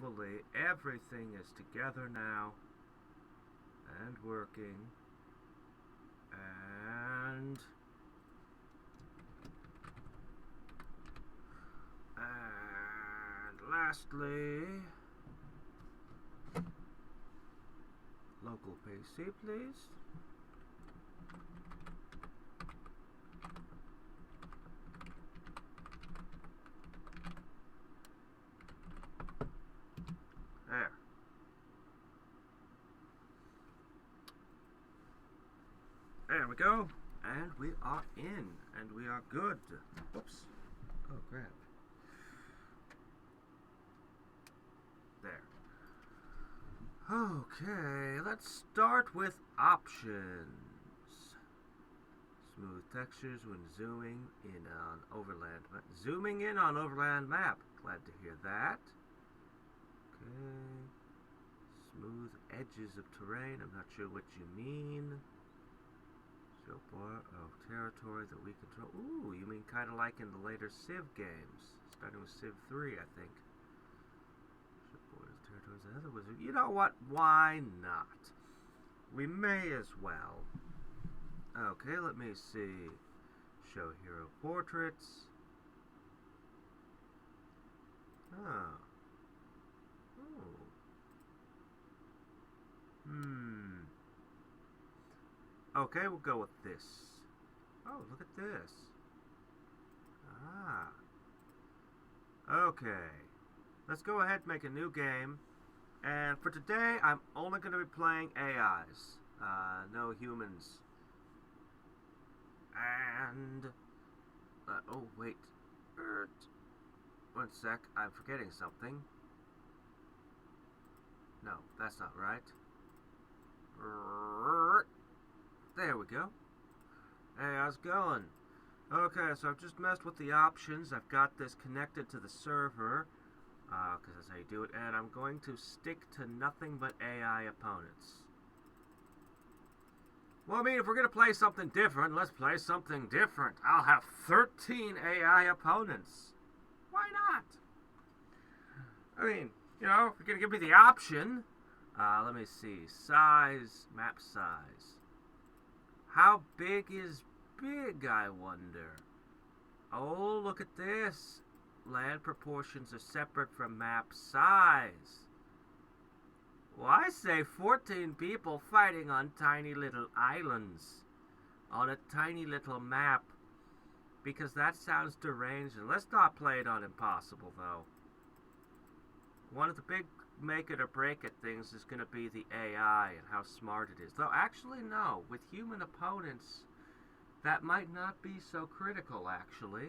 hopefully everything is together now and working. And lastly, local PC, please. There. There we go. And we are in. And we are good. Whoops. Oh, crap. There. Okay, let's start with options. Smooth textures when zooming in on overland map. Zooming in on overland map. Glad to hear that. Okay. Smooth edges of terrain. I'm not sure what you mean. Show bar of territory that we control. Ooh, you mean kind of like in the later Civ games. Starting with Civ 3, I think. Show borders, territories, and other wizards. You know what? Why not? We may as well. Okay, let me see. Show hero portraits. Oh. Okay, we'll go with this. Oh, look at this. Ah. Okay. Let's go ahead and make a new game. And for today, I'm only going to be playing AIs. No humans. And... oh, wait. One sec. I'm forgetting something. No, that's not right. There we go. Hey, how's it going? Okay, so I've just messed with the options. I've got this connected to the server, because that's how you do it, and I'm going to stick to nothing but AI opponents. Well, I mean, if we're going to play something different, let's play something different. I'll have 13 AI opponents. Why not? I mean, you know, if you're going to give me the option, let me see, size, map size. How big is big, I wonder? Oh, look at this. Land proportions are separate from map size. Well, I say 14 people fighting on tiny little islands. On a tiny little map. Because that sounds deranged. And let's not play it on impossible, though. One of the big make it or break it things is going to be the AI and how smart it is. Though, actually, no. With human opponents, that might not be so critical, actually.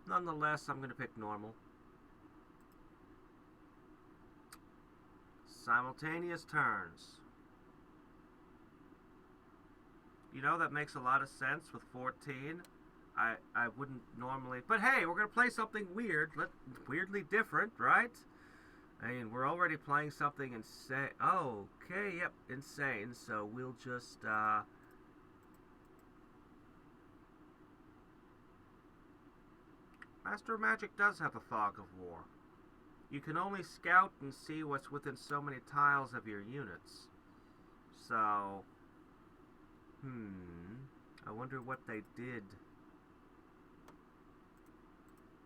Nonetheless, I'm going to pick normal. Simultaneous turns. You know, that makes a lot of sense with 14. I wouldn't normally... But hey, we're going to play something weird. Weirdly different, right? I mean, we're already playing something insane. Oh, okay, yep, insane. So we'll just, Master of Magic does have a Fog of War. You can only scout and see what's within so many tiles of your units. So, I wonder what they did.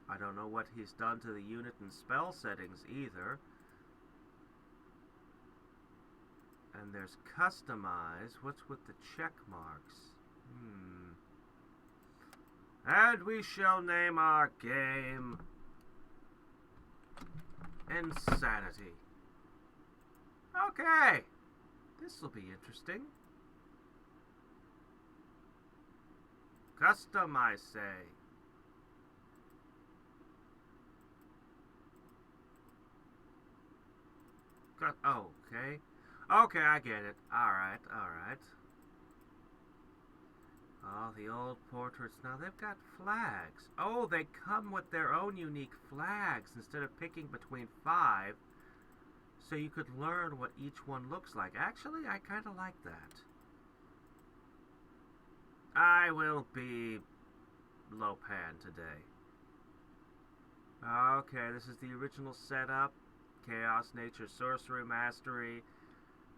I don't know what he's done to the unit and spell settings either. And there's customize. What's with the check marks? And we shall name our game Insanity. Okay. This will be interesting. Custom, I say. Oh, okay. Okay, I get it. Alright, alright. Oh, the old portraits. Now they've got flags. Oh, they come with their own unique flags instead of picking between 5. So you could learn what each one looks like. Actually, I kind of like that. I will be low pan today. Okay, this is the original setup. Chaos, Nature, Sorcery, Mastery.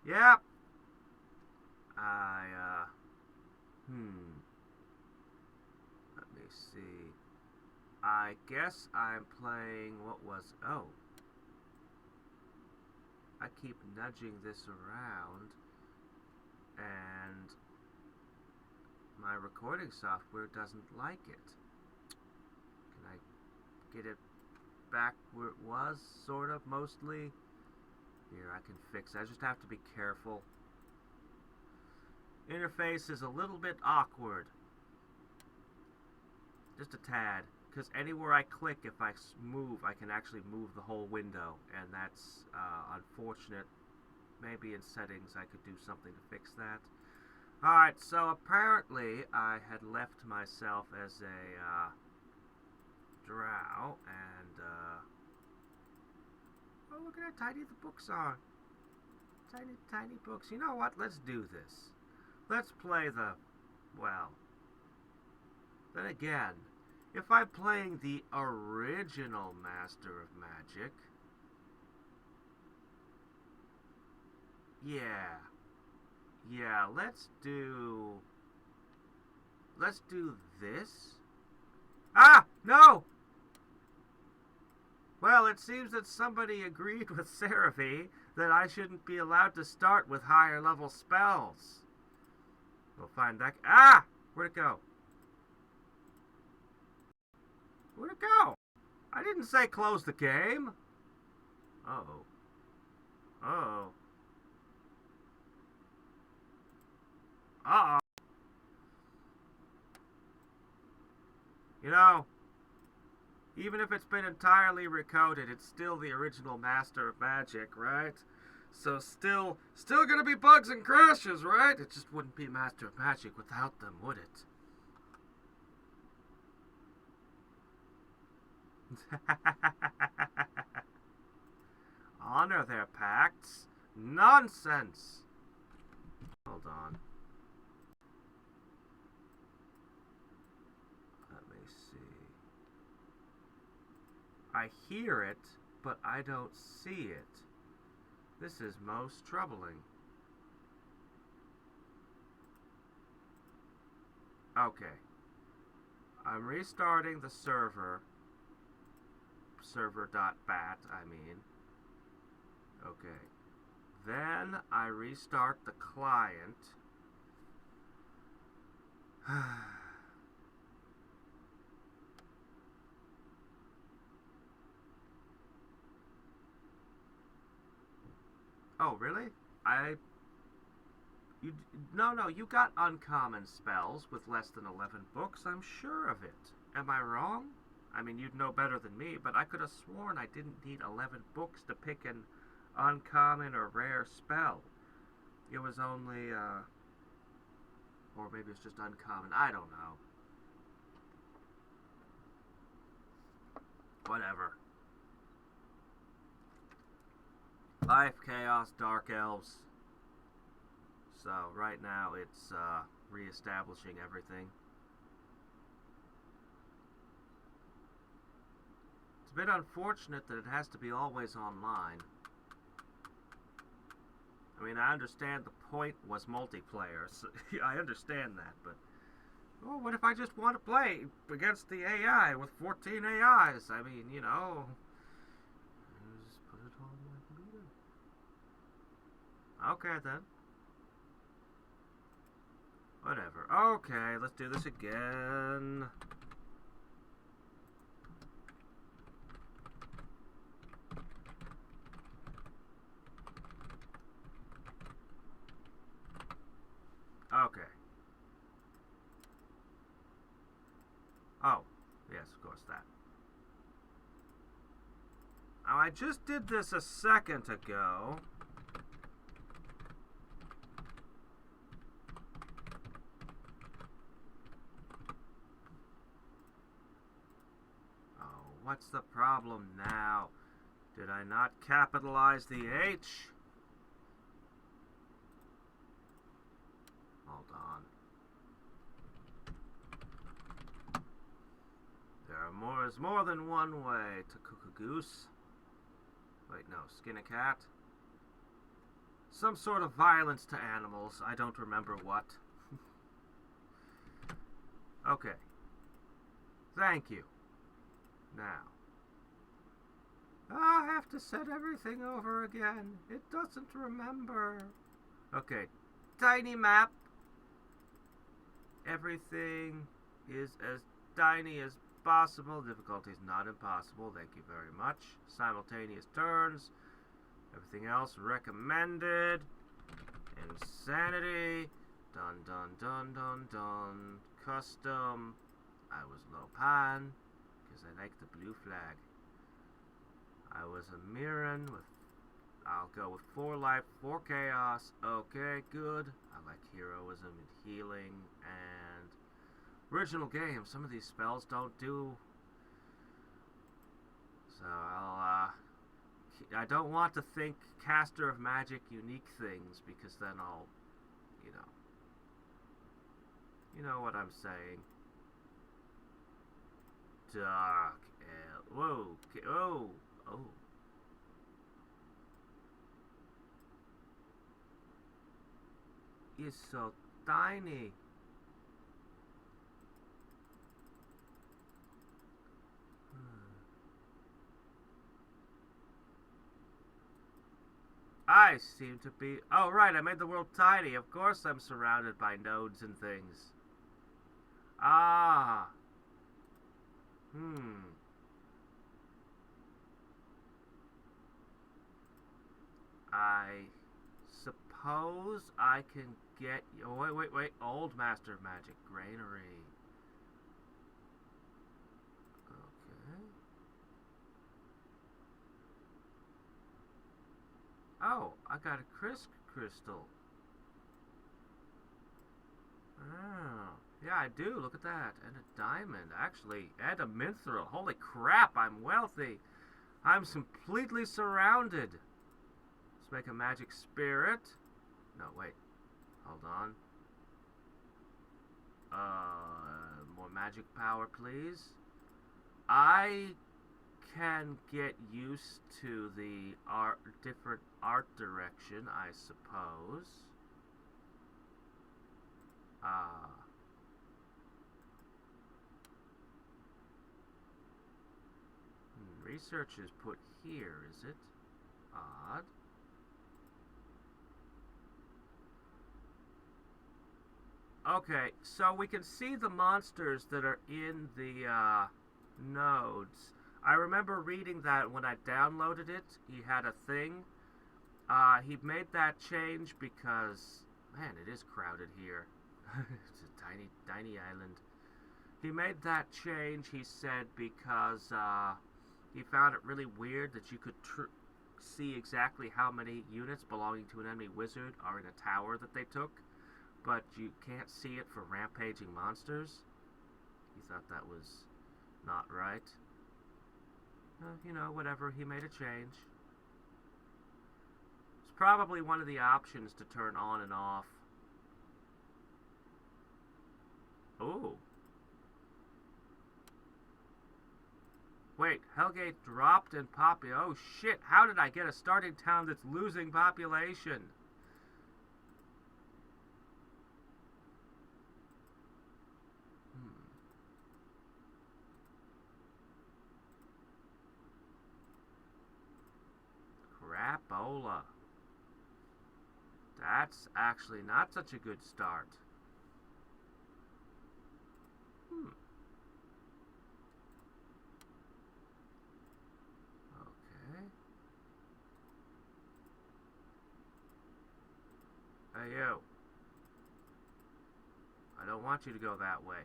Yep. Let me see. I guess I'm playing, what was, oh. I keep nudging this around, and my recording software doesn't like it. Can I get it back where it was, sort of, mostly? Here, I can fix it. I just have to be careful. Interface is a little bit awkward. Just a tad. Because anywhere I click, if I move, I can actually move the whole window. And that's unfortunate. Maybe in settings I could do something to fix that. Alright, so apparently I had left myself as a drow. And, oh, look at how tiny the books are. Tiny, tiny books. You know what? Let's do this. Let's play the, well, then again, if I'm playing the original Master of Magic, yeah, let's do this. Ah, no! Well, it seems that somebody agreed with Seraphie that I shouldn't be allowed to start with higher level spells. We'll find that. Ah! Where'd it go? Where'd it go? I didn't say close the game. Uh-oh. Uh-oh. Uh-oh. You know, even if it's been entirely recoded, it's still the original Master of Magic, right? So still gonna be bugs and crashes, right? It just wouldn't be Master of Magic without them, would it? Honor their pacts? Nonsense! Hold on. Let me see. I hear it, but I don't see it. This is most troubling. Okay. I'm restarting the server. Server.bat, I mean. Okay. Then I restart the client. Oh, really? No, you got uncommon spells with less than 11 books, I'm sure of it. Am I wrong? I mean, you'd know better than me, but I could have sworn I didn't need 11 books to pick an uncommon or rare spell. It was only, or maybe it's just uncommon, I don't know. Whatever. Life, Chaos, Dark Elves. So, right now it's re-establishing everything. It's a bit unfortunate that it has to be always online. I mean, I understand the point was multiplayer, so I understand that, but oh, what if I just want to play against the AI with 14 AIs? I mean, you know, just put it on my computer. Okay, then. Whatever. Okay, let's do this again. Okay. Oh, yes, of course, that. Now, I just did this a second ago. Oh, what's the problem now? Did I not capitalize the H? Hold on. There's more than one way to cook a goose. Wait, no, skin a cat. Some sort of violence to animals. I don't remember what. Okay. Thank you. Now. I have to set everything over again. It doesn't remember. Okay. Tiny map. Everything is as tiny as possible. Difficulty is not impossible. Thank you very much. Simultaneous turns. Everything else recommended. Insanity. Dun dun dun dun dun. Custom. I was low pan because I like the blue flag. I was a Mirren with. I'll go with 4 life, 4 chaos. Okay, good. I like heroism and healing and original game. Some of these spells don't do. So I don't want to think caster of magic unique things because then I'll, you know what I'm saying. Dark. Whoa. Oh. Oh. It's so tiny. I seem to be... Oh, right, I made the world tiny. Of course I'm surrounded by nodes and things. Ah. I suppose I can get... Oh, wait. Old Master of Magic. Granary. Okay. Oh, I got a crystal. Oh, yeah, I do. Look at that. And a diamond, actually. And a mithril. Holy crap, I'm wealthy. I'm completely surrounded. Let's make a magic spirit. No, wait. Hold on. More magic power, please. I can get used to the different art direction, I suppose. Research is put here, is it? Odd. Okay, so we can see the monsters that are in the nodes. I remember reading that when I downloaded it, he had a thing. He made that change because, man, it is crowded here. It's a tiny, tiny island. He made that change, he said, because he found it really weird that you could see exactly how many units belonging to an enemy wizard are in a tower that they took, but you can't see it for rampaging monsters. He thought that was not right. You know, whatever, he made a change. It's probably one of the options to turn on and off. Oh. Wait, Hellgate dropped in oh shit, how did I get a starting town that's losing population? Crapola. That's actually not such a good start. Okay. Hey, you. I don't want you to go that way.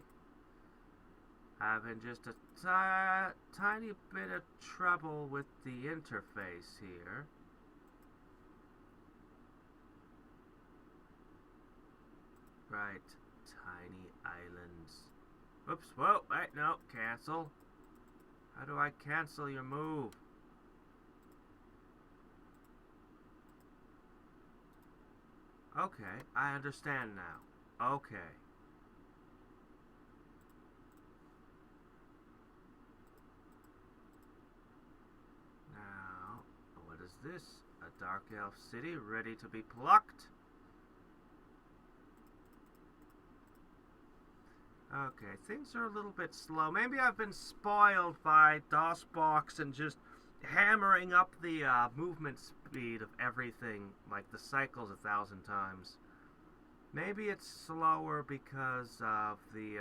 Having just a tiny bit of trouble with the interface here. Right, tiny islands. Oops, whoa, wait, no, cancel. How do I cancel your move? Okay, I understand now. Okay. this? A dark elf city ready to be plucked. Okay, things are a little bit slow. Maybe I've been spoiled by DOSBox and just hammering up the movement speed of everything, like the cycles 1,000 times. Maybe it's slower because of the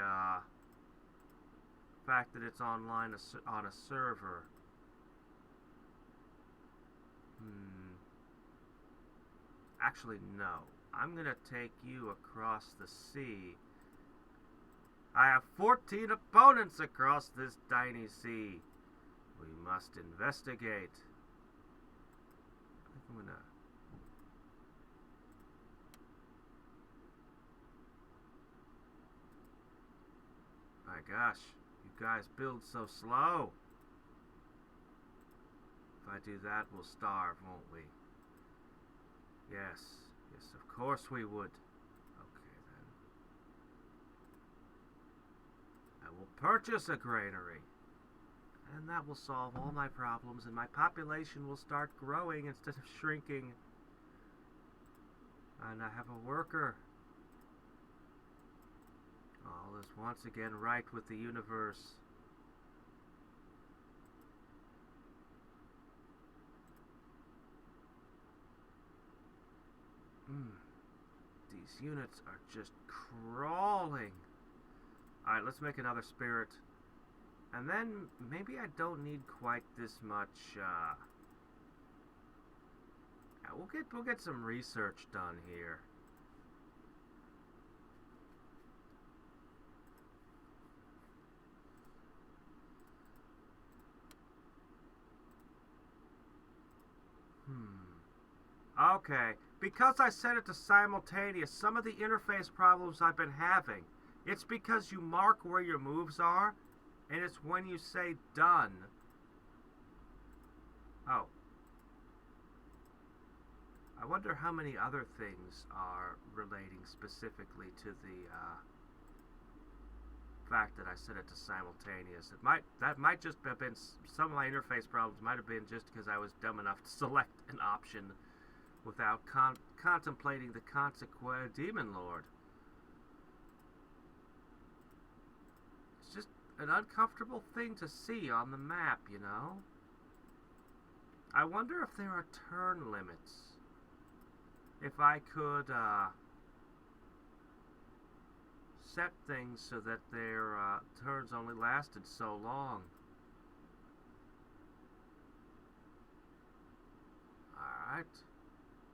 fact that it's online on a server. Actually, no. I'm gonna take you across the sea. I have 14 opponents across this tiny sea. We must investigate. I think I'm gonna... My gosh, you guys build so slow. If I do that, we'll starve, won't we? Yes, yes, of course we would. Okay, then. I will purchase a granary. And that will solve all my problems, and my population will start growing instead of shrinking. And I have a worker. All is once again right with the universe. These units are just crawling. Alright, let's make another spirit. And then maybe I don't need quite this much. Yeah, we'll get some research done here. Okay, because I set it to simultaneous, some of the interface problems I've been having, it's because you mark where your moves are, and it's when you say done. Oh. I wonder how many other things are relating specifically to the fact that I set it to simultaneous. That might just have been, some of my interface problems might have been just because I was dumb enough to select an option without contemplating the consequent Demon Lord. It's just an uncomfortable thing to see on the map, you know? I wonder if there are turn limits. If I could set things so that their turns only lasted so long. Alright.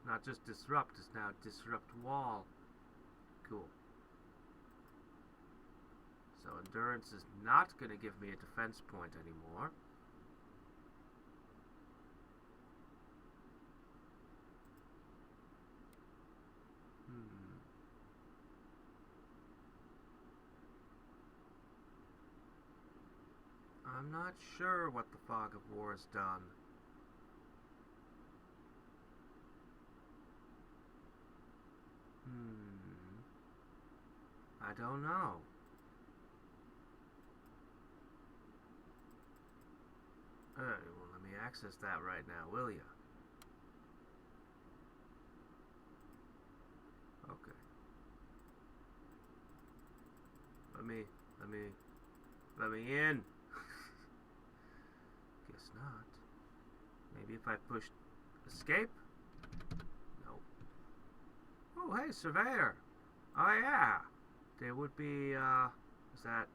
Not just disrupt, it's now disrupt wall. Cool. So endurance is not going to give me a defense point anymore. I'm not sure what the Fog of War has done. I don't know. Well, let me access that right now, will ya? Okay. Let me in. Guess not. Maybe if I push escape? Nope. Oh, hey, Surveyor. Oh, yeah. There would be, is that...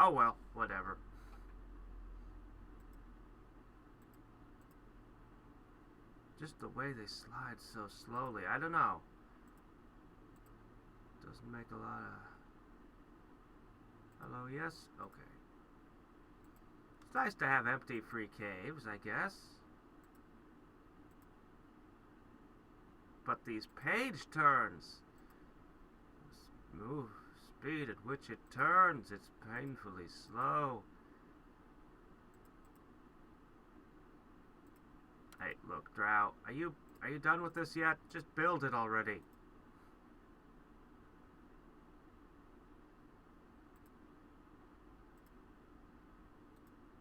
Oh, well, whatever. Just the way they slide so slowly. I don't know. Doesn't make a lot of... Hello, yes? Okay. It's nice to have empty free caves, I guess. But these page turns... Move speed at which it turns, it's painfully slow. Hey, look, Drow, are you done with this yet? Just build it already.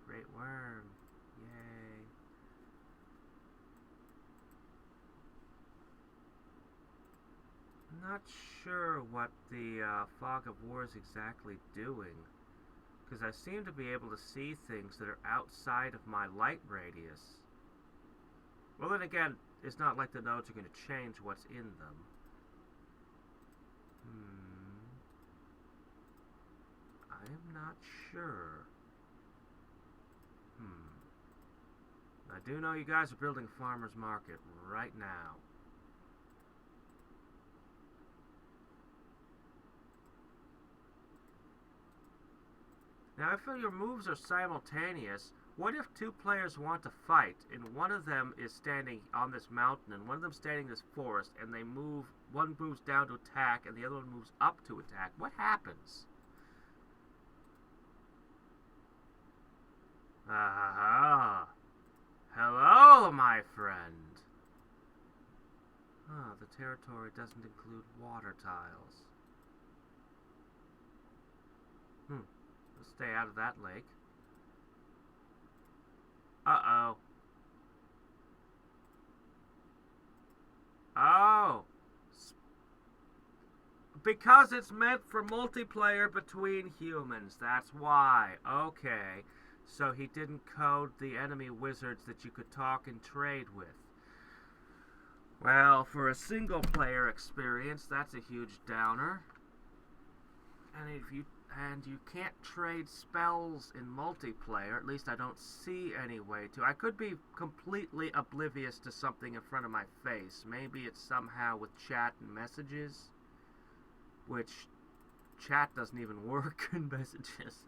Great worm. Yay. I'm not sure what the Fog of War is exactly doing, because I seem to be able to see things that are outside of my light radius. Well, then again, it's not like the nodes are going to change what's in them. I am not sure. I do know you guys are building Farmer's Market right now. Now, if your moves are simultaneous, what if two players want to fight, and one of them is standing on this mountain, and one of them standing in this forest, and they move, one moves down to attack, and the other one moves up to attack? What happens? Ah, hello, my friend. Ah, the territory doesn't include water tiles. Let's stay out of that lake. Uh-oh. Oh. Because it's meant for multiplayer between humans. That's why. Okay. So he didn't code the enemy wizards that you could talk and trade with. Well, for a single player experience, that's a huge downer. And you can't trade spells in multiplayer. At least I don't see any way to. I could be completely oblivious to something in front of my face. Maybe it's somehow with chat and messages, which chat doesn't even work in messages.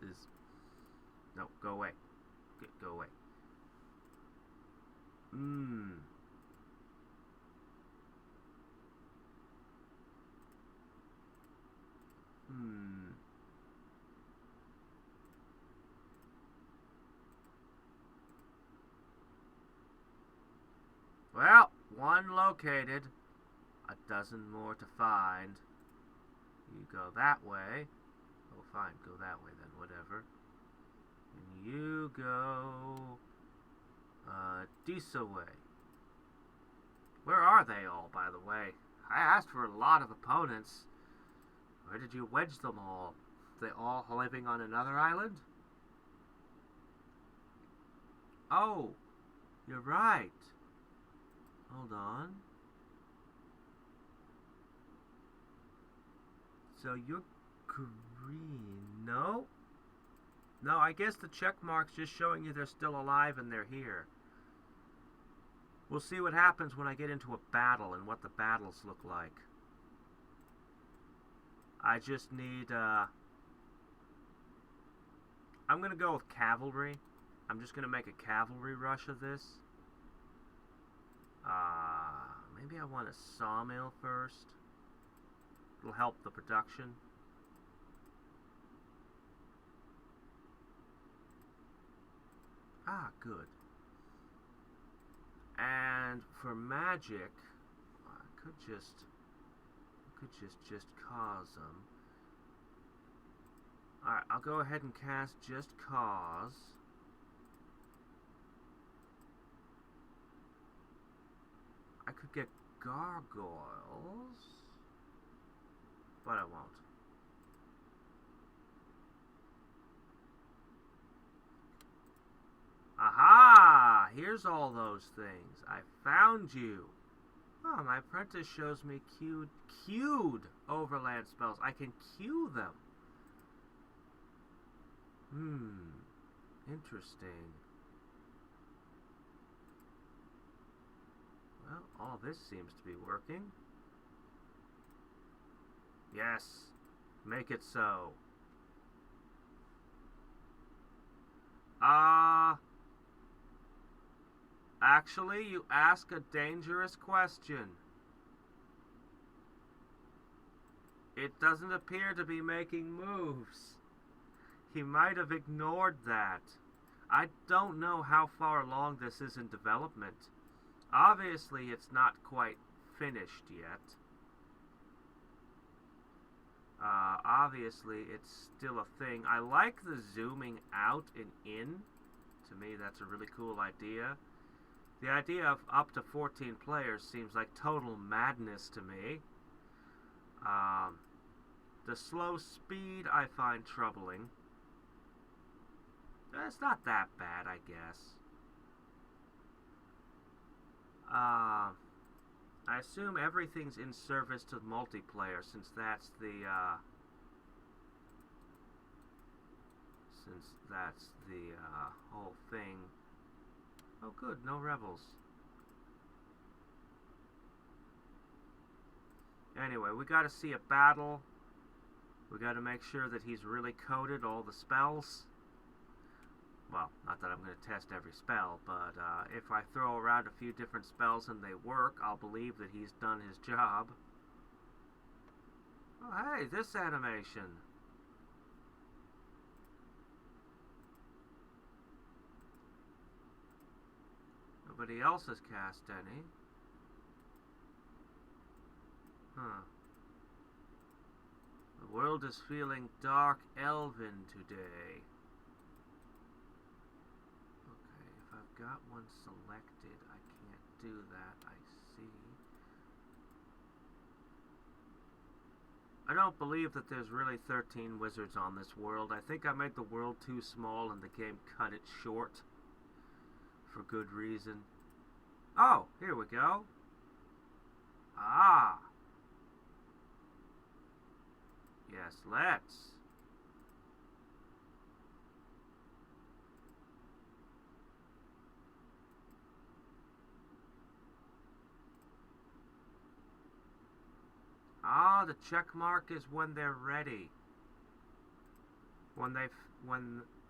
No, go away. Go away. Well, one located, a dozen more to find. You go that way. Oh, fine, go that way then, whatever. And you go this way. Where are they all, by the way? I asked for a lot of opponents. Where did you wedge them all? They all living on another island? Oh, you're right. Hold on. So you're green. No? No, I guess the check mark's just showing you they're still alive and they're here. We'll see what happens when I get into a battle and what the battles look like. I just need, I'm gonna go with cavalry. I'm just gonna make a cavalry rush of this. Maybe I want a sawmill first. It'll help the production. Ah, good. And for magic, I could just cause them. Alright, I'll go ahead and cast just cause. I could get gargoyles, but I won't. Aha! Here's all those things. I found you. Oh, my apprentice shows me queued overland spells. I can queue them. Interesting. Well, all this seems to be working. Yes, make it so. Actually, you ask a dangerous question. It doesn't appear to be making moves. He might have ignored that. I don't know how far along this is in development. Obviously, it's not quite finished yet. Obviously, it's still a thing. I like the zooming out and in. To me, that's a really cool idea. The idea of up to 14 players seems like total madness to me. The slow speed I find troubling. It's not that bad, I guess. I assume everything's in service to multiplayer, since that's the whole thing. Oh, good, no rebels. Anyway, we got to see a battle. We got to make sure that he's really coded all the spells. Well, not that I'm going to test every spell, but if I throw around a few different spells and they work, I'll believe that he's done his job. Oh, hey, this animation. Nobody else has cast any. Huh. The world is feeling dark elven today. If I've got one selected, I can't do that, I see. I don't believe that there's really 13 wizards on this world. I think I made the world too small and the game cut it short. For good reason. Oh, here we go. Ah. Yes, let's. Ah, the check mark is when they're ready.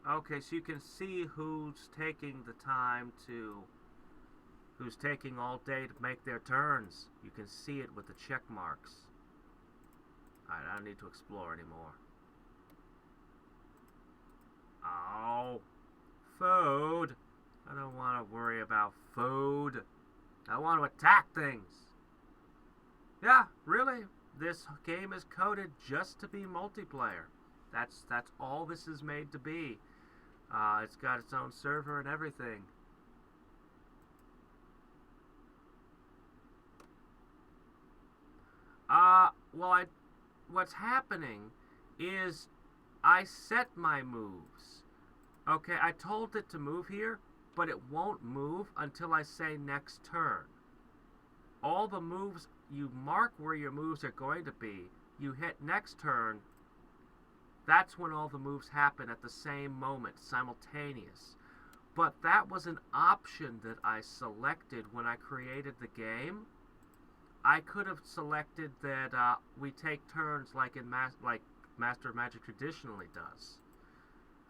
Okay, so you can see who's taking the time to, who's taking all day to make their turns. You can see it with the check marks. Alright, I don't need to explore anymore. Oh, food. I don't want to worry about food. I want to attack things. Yeah, really? This game is coded just to be multiplayer. That's all this is made to be. It's got its own server and everything. What's happening is I set my moves. Okay, I told it to move here, but it won't move until I say next turn. All the moves, you mark where your moves are going to be. You hit next turn. That's when all the moves happen at the same moment, simultaneous. But that was an option that I selected when I created the game. I could have selected that we take turns like Master of Magic traditionally does.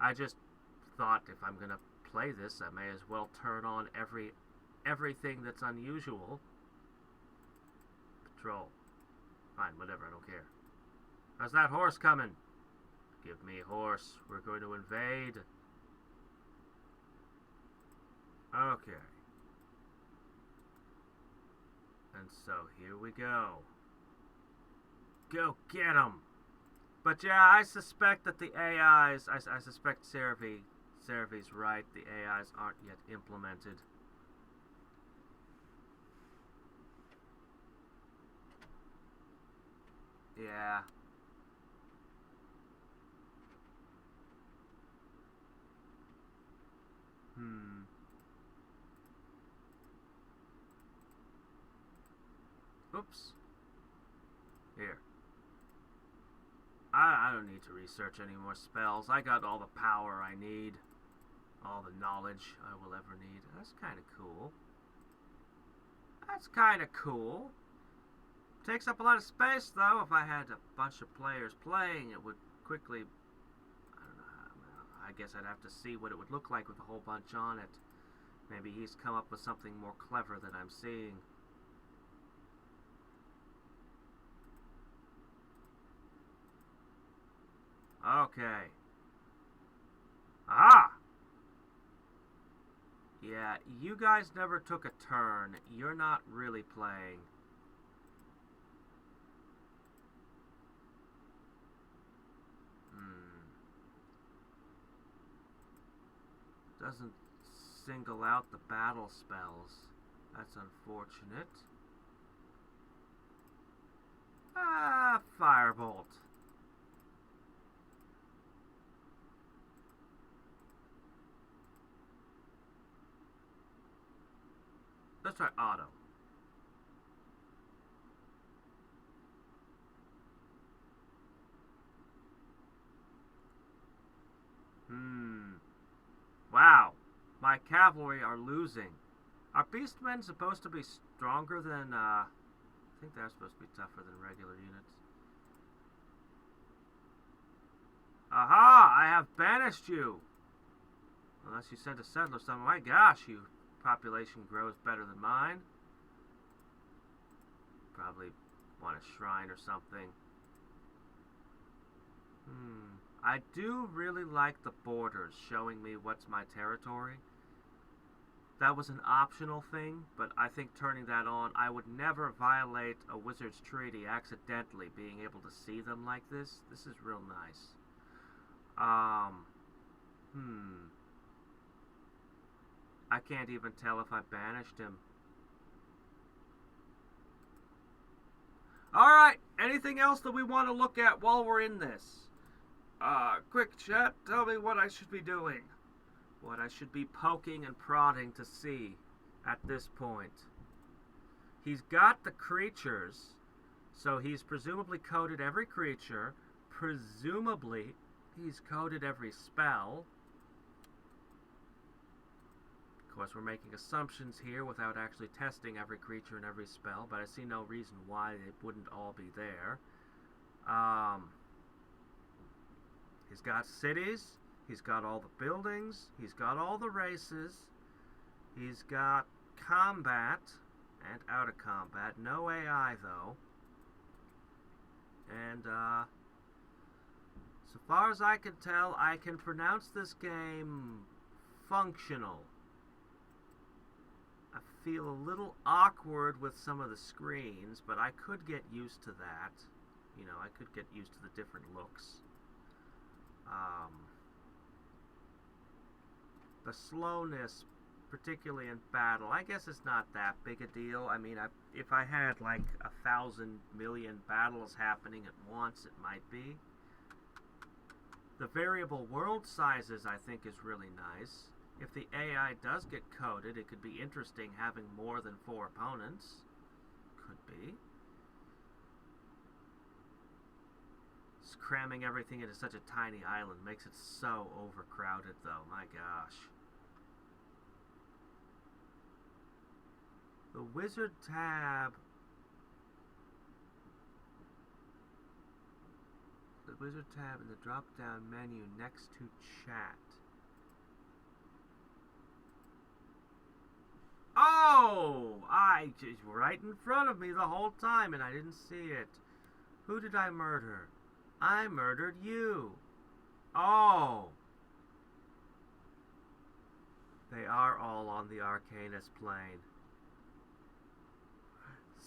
I just thought if I'm going to play this, I may as well turn on everything that's unusual. Patrol. Fine, whatever, I don't care. How's that horse coming? Give me horse. We're going to invade. Okay. And so here we go. Go get 'em. But yeah, I suspect that the AIs, I suspect Seravi's right, the AIs aren't yet implemented. Yeah. Oops. Here. I don't need to research any more spells. I got all the power I need. All the knowledge I will ever need. That's kind of cool. That's kind of cool. Takes up a lot of space, though. If I had a bunch of players playing, it would quickly... I don't know. I guess I'd have to see what it would look like with a whole bunch on it. Maybe he's come up with something more clever than I'm seeing. Okay. Aha! Yeah, you guys never took a turn. You're not really playing. Doesn't single out the battle spells. That's unfortunate. Ah, Firebolt. Let's try Auto. Wow. My cavalry are losing. Are Beastmen supposed to be stronger than, I think they're supposed to be tougher than regular units. Aha! I have banished you! Unless you sent a settler somewhere. My gosh, you population grows better than mine. Probably want a shrine or something. I do really like the borders showing me what's my territory. That was an optional thing, but I think turning that on, I would never violate a wizard's treaty accidentally, being able to see them like this. This is real nice. I can't even tell if I banished him. Alright, anything else that we want to look at while we're in this? Quick chat, tell me what I should be doing. What I should be poking and prodding to see at this point. He's got the creatures, so he's presumably coded every creature. Presumably, he's coded every spell. Of course, we're making assumptions here without actually testing every creature and every spell, but I see no reason why it wouldn't all be there. He's got cities. He's got all the buildings. He's got all the races. He's got combat and out of combat. No AI, though. And, so far as I can tell, I can pronounce this game functional. I feel a little awkward with some of the screens, but I could get used to that. You know, I could get used to the different looks. The slowness, particularly in battle, I guess it's not that big a deal. I mean, if I had like 1,000 million battles happening at once, it might be. The variable world sizes, I think, is really nice. If the AI does get coded, it could be interesting having more than 4 opponents. Could be. Just cramming everything into such a tiny island makes it so overcrowded, though. My gosh. The wizard tab. The wizard tab in the drop-down menu next to chat. Oh! Just right in front of me the whole time and I didn't see it. Who did I murder? I murdered you. Oh! They are all on the Arcanus plane.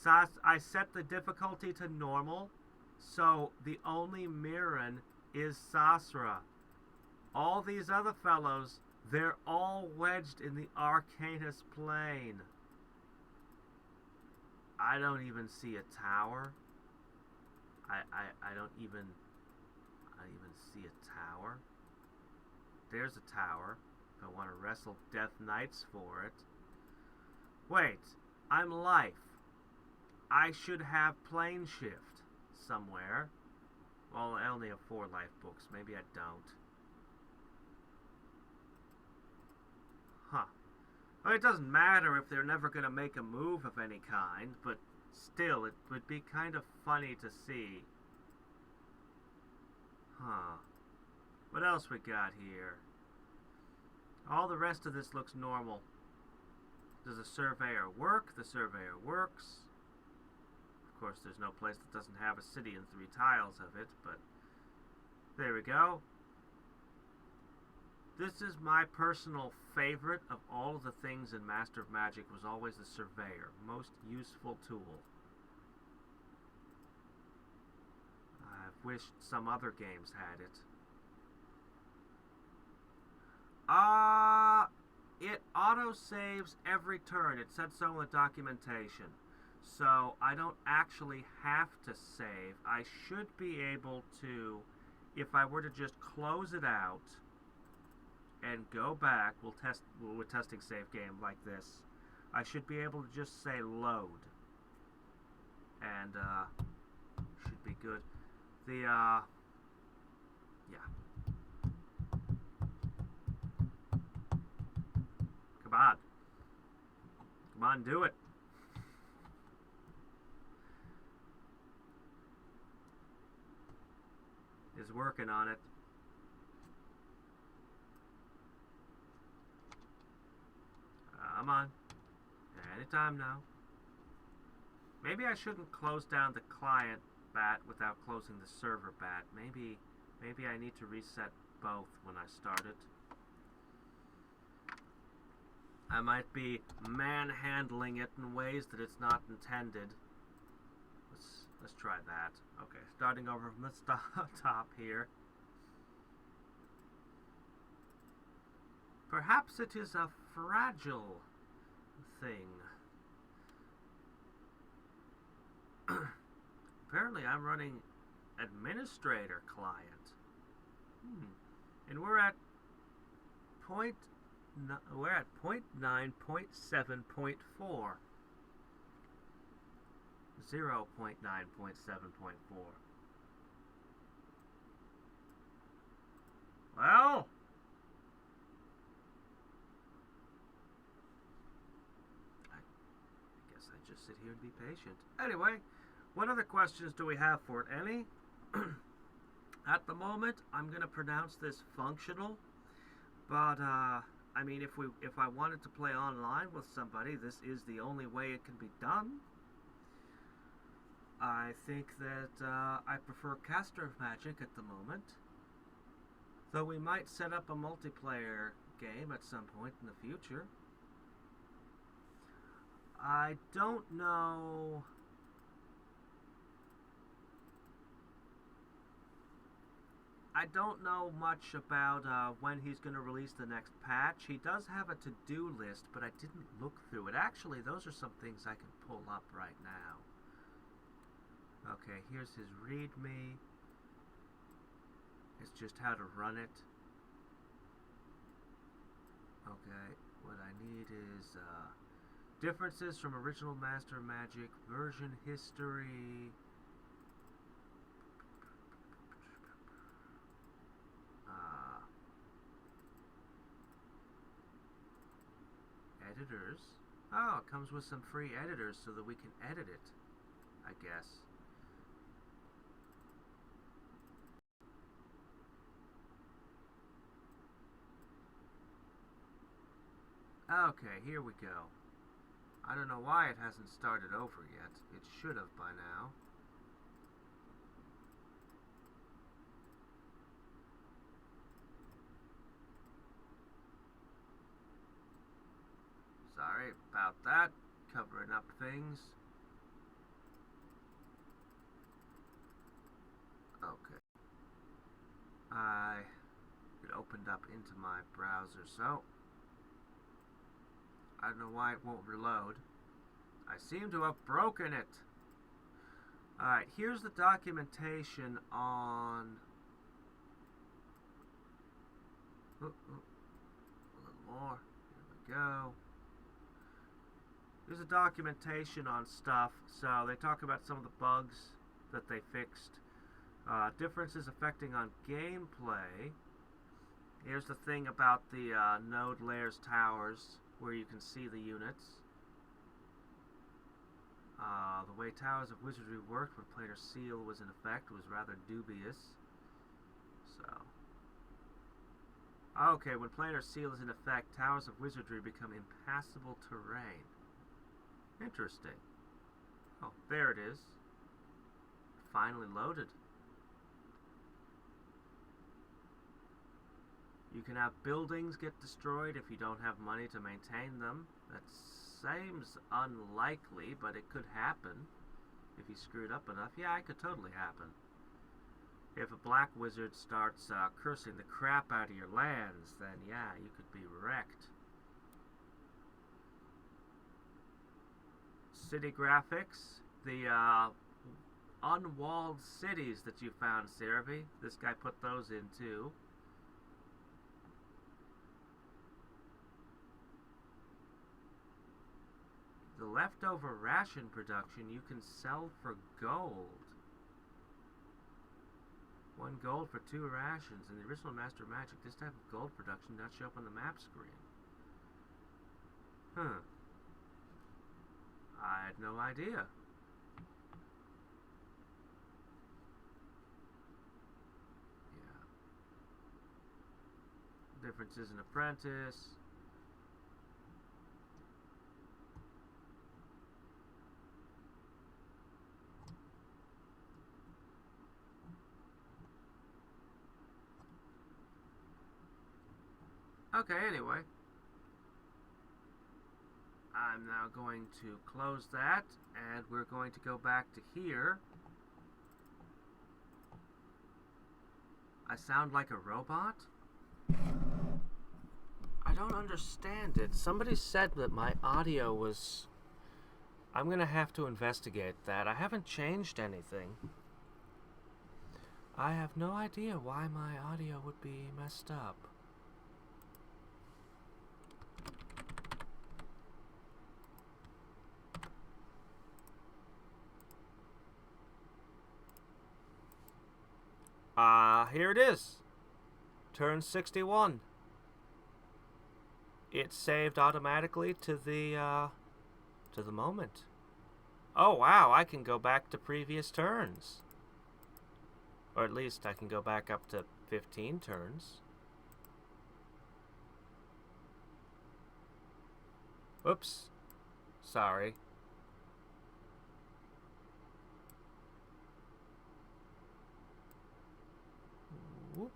I set the difficulty to normal, so the only Mirren is Sasra. All these other fellows, they're all wedged in the Arcanus plane. I don't even see a tower. I don't even see a tower. There's a tower. If I want to wrestle Death Knights for it. Wait, I'm life. I should have plane shift somewhere. Well, I only have 4 life books. Maybe I don't. Huh. Well, it doesn't matter if they're never going to make a move of any kind, but still, it would be kind of funny to see. Huh. What else we got here? All the rest of this looks normal. Does a surveyor work? The surveyor works. Of course, there's no place that doesn't have a city and 3 tiles of it, but there we go. This is my personal favorite of all of the things in Master of Magic, was always the Surveyor. Most useful tool. I've wished some other games had it. It auto-saves every turn. It said so in the documentation. So I don't actually have to save. I should be able to, if I were to just close it out and go back, we're testing save game like this, I should be able to just say load. And should be good. Yeah. Come on. Come on, do it. Is working on it. Come on. Anytime now. Maybe I shouldn't close down the client bat without closing the server bat. Maybe I need to reset both when I start it. I might be manhandling it in ways that it's not intended. Let's try that. Okay, starting over from the top here. Perhaps it is a fragile thing. Apparently I'm running administrator client. And we're at 0.9.7.4. 0.9.7.4. Well, I guess I just sit here and be patient. Anyway, what other questions do we have for it? Any? At the moment, I'm going to pronounce this functional, but I mean, if I wanted to play online with somebody, this is the only way it can be done. I think that I prefer Caster of Magic at the moment, though we might set up a multiplayer game at some point in the future. I don't know. I don't know much about when he's going to release the next patch. He does have a to-do list, but I didn't look through it. Actually, those are some things I can pull up right now. Okay, here's his README. It's just how to run it. Okay, what I need is differences from original Master Magic, version history. Editors. Oh, it comes with some free editors so that we can edit it, I guess. Okay, here we go. I don't know why it hasn't started over yet. It should have by now. Sorry about that. Covering up things. Okay. It opened up into my browser, so I don't know why it won't reload. I seem to have broken it. Alright, here's the documentation on... a little more. Here we go. There's a documentation on stuff, so they talk about some of the bugs that they fixed. Differences affecting on gameplay. Here's the thing about the node layers towers, where you can see the units. The way Towers of Wizardry worked when Planar Seal was in effect was rather dubious. So, okay, when Planar Seal is in effect, Towers of Wizardry become impassable terrain. Interesting. Oh, there it is. Finally loaded. You can have buildings get destroyed if you don't have money to maintain them. That seems unlikely, but it could happen if you screwed up enough. Yeah, it could totally happen. If a black wizard starts cursing the crap out of your lands, then yeah, you could be wrecked. City graphics. The unwalled cities that you found, Cervi. This guy put those in too. The leftover ration production you can sell for gold. 1 gold for 2 rations. In the original Master of Magic, this type of gold production did not show up on the map screen. Huh. I had no idea. Yeah. Differences in apprentice. Okay, anyway. I'm now going to close that, and we're going to go back to here. I sound like a robot? I don't understand it. Somebody said that my audio was... I'm going to have to investigate that. I haven't changed anything. I have no idea why my audio would be messed up. Here it is. Turn 61. It saved automatically to the moment. Oh wow, I can go back to previous turns. Or at least I can go back up to 15 turns. Oops. Sorry. Whoop.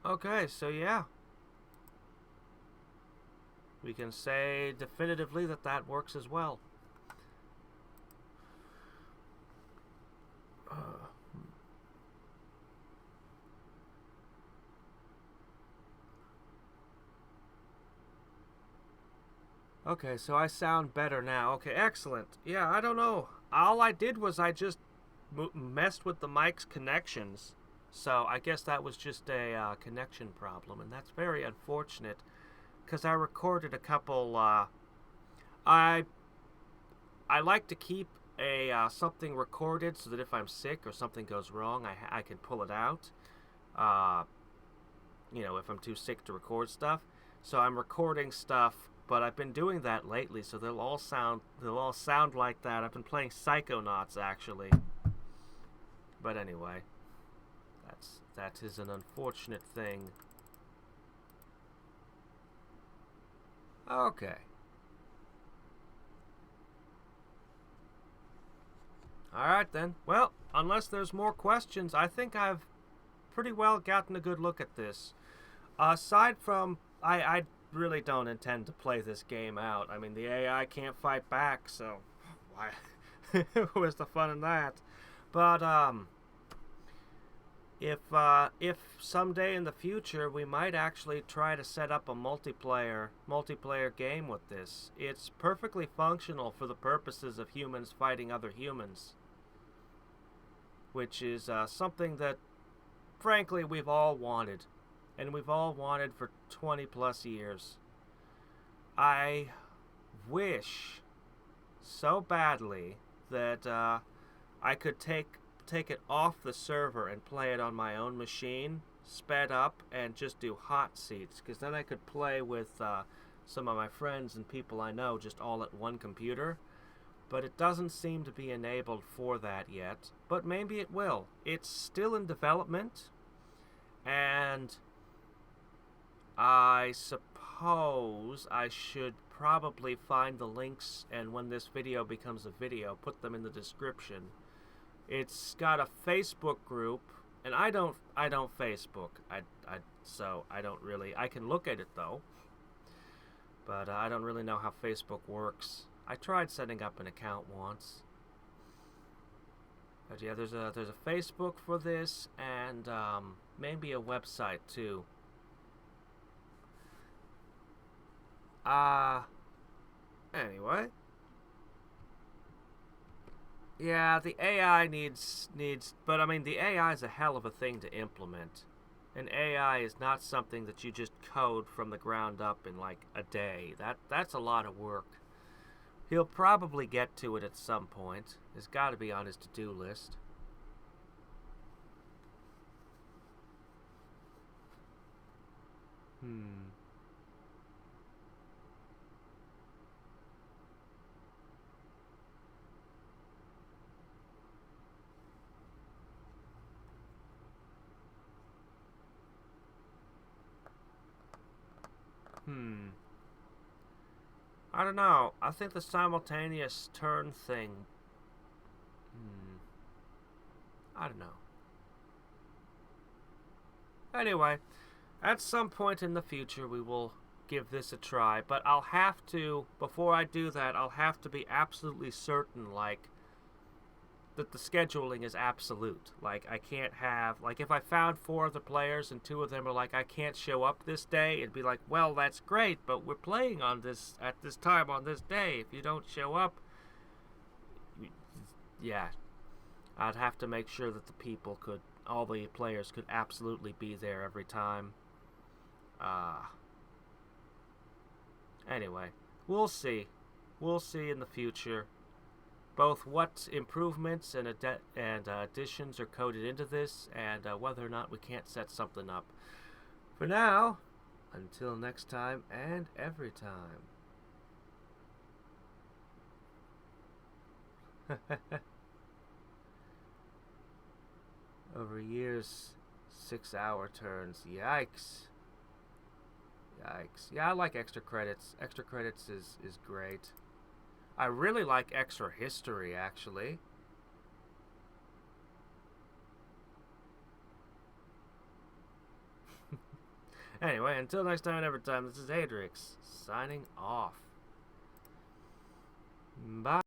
Okay, so yeah. We can say definitively that that works as well. Okay, so I sound better now. Okay, excellent. Yeah, I don't know. All I did was I just messed with the mic's connections. So I guess that was just a connection problem, and that's very unfortunate because I recorded a couple. I like to keep a something recorded so that if I'm sick or something goes wrong, I can pull it out. You know, if I'm too sick to record stuff, so I'm recording stuff. But I've been doing that lately, so they'll all sound like that. I've been playing Psychonauts actually. But anyway, that is an unfortunate thing. Okay. Alright then. Well, unless there's more questions, I think I've pretty well gotten a good look at this. Aside from, I really don't intend to play this game out. I mean, the AI can't fight back, so why? Where's the fun in that? But if someday in the future we might actually try to set up a multiplayer game with this, it's perfectly functional for the purposes of humans fighting other humans, which is something that, frankly, we've all wanted. And we've all wanted for 20 plus years. I wish so badly that I could take it off the server and play it on my own machine, sped up, and just do hot seats, because then I could play with some of my friends and people I know just all at one computer. But it doesn't seem to be enabled for that yet. But maybe it will. It's still in development, and I suppose I should probably find the links, and when this video becomes a video, put them in the description. It's got a Facebook group, And I don't Facebook. So I don't really. I can look at it though, but I don't really know how Facebook works. I tried setting up an account once. But yeah, there's a Facebook for this, and maybe a website too. Anyway. Yeah, the AI needs, but I mean, the AI is a hell of a thing to implement. An AI is not something that you just code from the ground up in like a day. That's a lot of work. He'll probably get to it at some point. It's got to be on his to-do list. Hmm. Hmm. I don't know. I think the simultaneous turn thing. Hmm. I don't know. Anyway, at some point in the future, we will give this a try. But I'll have to, before I do that, I'll have to be absolutely certain, like, that the scheduling is absolute. Like, I can't have, like, if I found 4 other players and 2 of them are like, I can't show up this day, it'd be like, well, that's great, but we're playing on this, at this time on this day. If you don't show up, yeah, I'd have to make sure that the people could, all the players could absolutely be there every time. Uh, anyway, we'll see. We'll see in the future both what improvements and additions are coded into this, and whether or not we can't set something up. For now, until next time and every time. Over years, 6-hour turns. Yikes. Yikes. Yeah, I like extra credits. Extra credits is great. I really like extra history, actually. Anyway, until next time and every time, this is Hadriex, signing off. Bye.